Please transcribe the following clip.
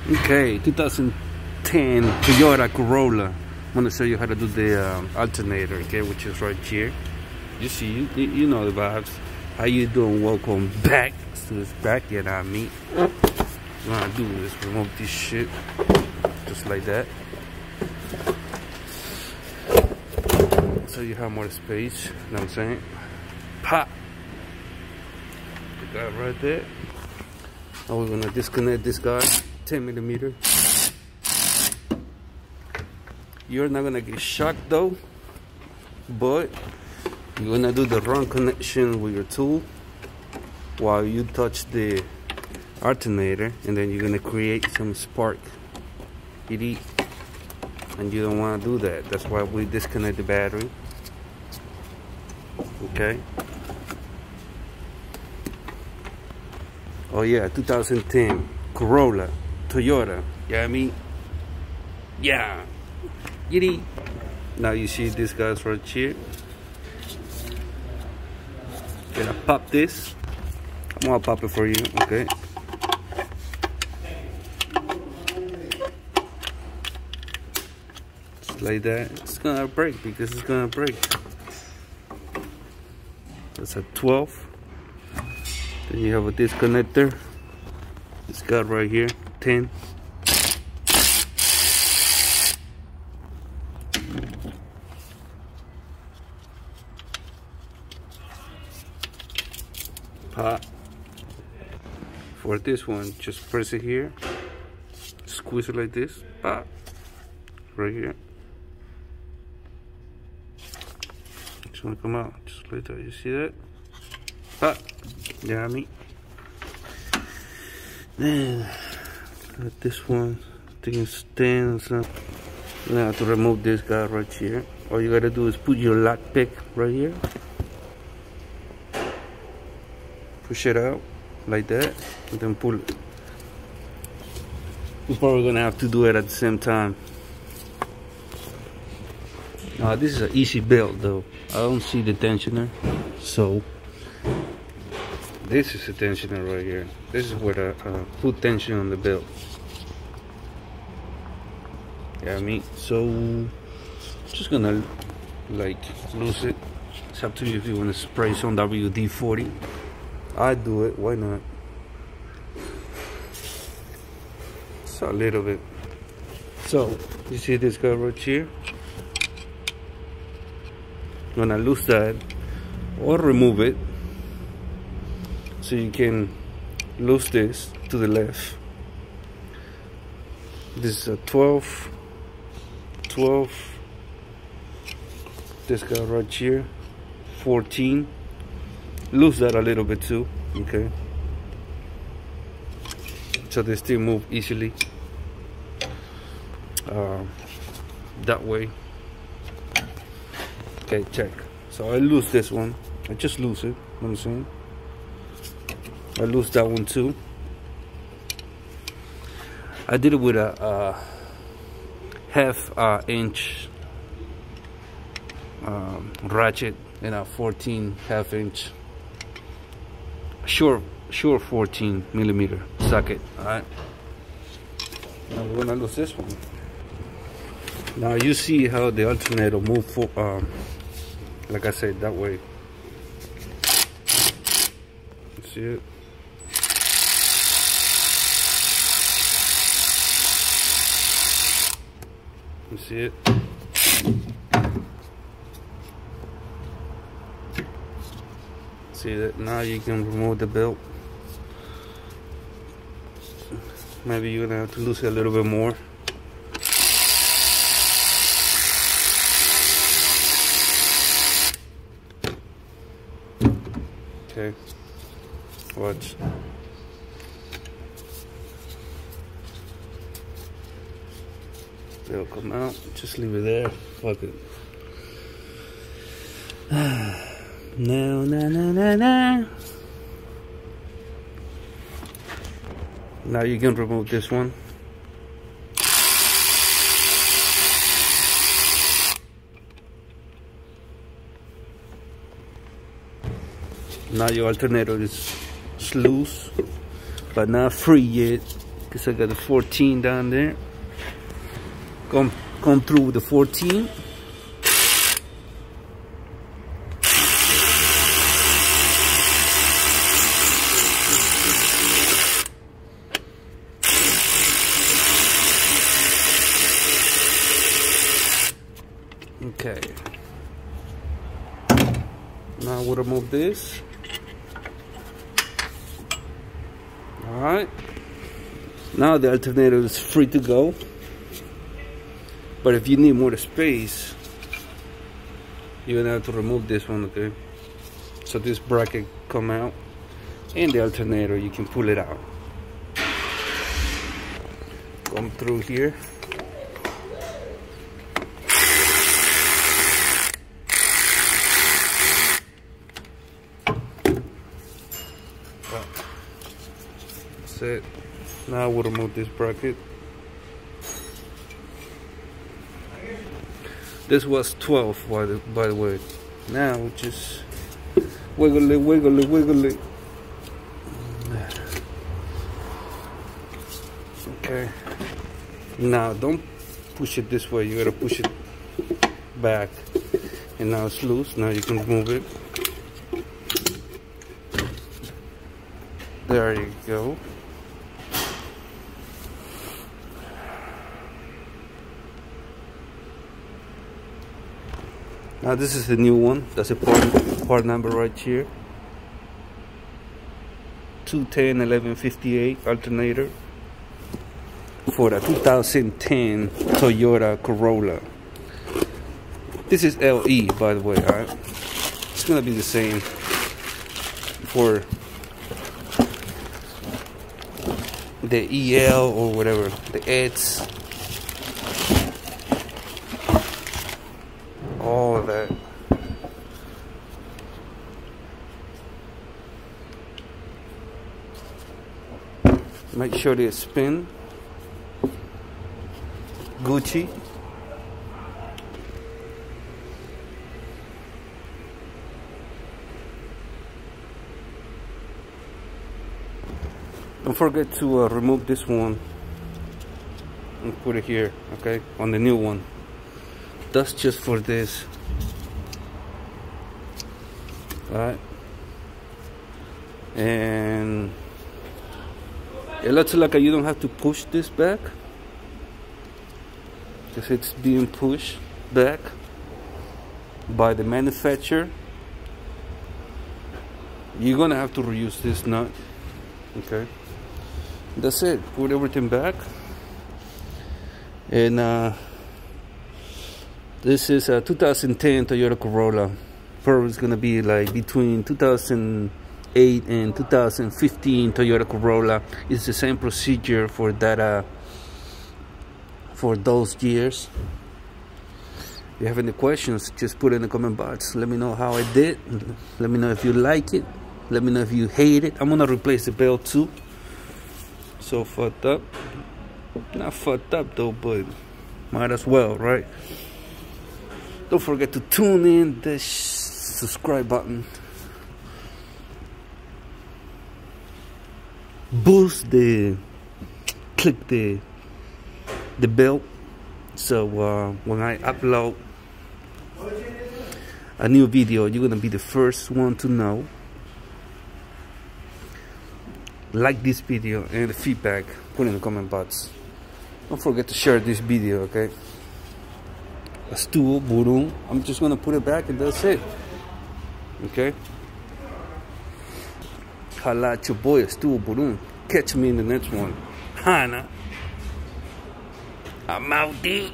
Okay, 2010 Toyota Corolla. I'm gonna show you how to do the alternator, okay, which is right here. You see, you know the vibes. How you doing? Welcome back to this backyard. I mean, what I do is remove this shit just like that, so you have more space. You know what I'm saying? Pop. Put that right there. Now we're gonna disconnect this guy. 10mm. You're not gonna get shocked though, but you're gonna do the wrong connection with your tool while you touch the alternator, and then you're gonna create some spark. And you don't want to do that. That's why we disconnect the battery. Okay. Oh yeah, 2010 Corolla Toyota. Yeah, I mean, yeah. Giddy. Now you see this guy's right here. Gonna pop this. I'm gonna pop it for you, okay? Just like that. It's gonna break because it's gonna break. That's a 12. Then you have a disconnector. This guy right here, 10. Pop. For this one, just press it here, squeeze it like this, pop, right here. It's gonna come out just like that. You see that? Pop. Yeah, I mean. Then got this one. I think it's 10 or something. You have to remove this guy right here. All you gotta do is put your lock pick right here. Push it out like that, and then pull it. We're probably gonna have to do it at the same time. This is an easy build though. I don't see the tensioner, so this is a tensioner right here. This is where I put tension on the belt. Yeah, I mean, so just gonna like loose it. It's up to you if you want to spray some WD-40. I do it, why not? Just a little bit. So, you see this guy right here? I'm gonna loose that or remove it, so you can loose this to the left. This is a 12. This guy right here, 14. Loose that a little bit too, okay? So they still move easily. That way. Okay, check. So I lose this one. I just lose it. You know what I'm saying? I lose that one too. I did it with a half-inch ratchet and a 14 half-inch. Sure 14mm socket. Alright. Now we're gonna lose this one. Now you see how the alternator move for like I said, that way. See it? You see it? See that? Now you can remove the belt. Maybe you're gonna have to lose it a little bit more. Okay, watch. It'll come out. Just leave it there. Fuck it. No. Now you can remove this one. Now your alternator is loose, but not free yet, because I got the 14 down there. Come through with the 14. Okay. Now we'll remove this. Alright. Now the alternator is free to go. But if you need more space, you're gonna have to remove this one, okay? So this bracket come out, and the alternator, you can pull it out. Come through here. That's it. Now we'll remove this bracket. This was 12, by the way. Now we just wiggle it, wiggle it, wiggle it. Okay. Now don't push it this way. You gotta push it back. And now it's loose. Now you can remove it. There you go. Now this is the new one. That's a part number right here. 210-1158 alternator for the 2010 Toyota Corolla. This is LE, by the way. Alright, it's gonna be the same for the EL or whatever, the EDS. All of that. Make sure they spin. Gucci. Don't forget to remove this one and put it here, okay, on the new one. That's just for this. Alright. And it looks like you don't have to push this back, because it's being pushed back by the manufacturer. You're gonna have to reuse this nut. Okay. That's it. Put everything back. And this is a 2010 Toyota Corolla. Probably it's gonna be like between 2008 and 2015 Toyota Corolla. It's the same procedure for that for those years. If you have any questions, just put it in the comment box. Let me know how I did. Let me know if you like it. Let me know if you hate it. I'm gonna replace the belt too. So fucked up. Not fucked up though, but might as well, right? Don't forget to tune in the subscribe button. Click the bell. So when I upload a new video, you're gonna be the first one to know. Like this video and the feedback, put in the comment box. Don't forget to share this video, okay? Estuvo burung. I'm just gonna put it back and that's it. Okay? Holla at your boy, Estuvo burung. Catch me in the next one. Hana. I'm out, dude.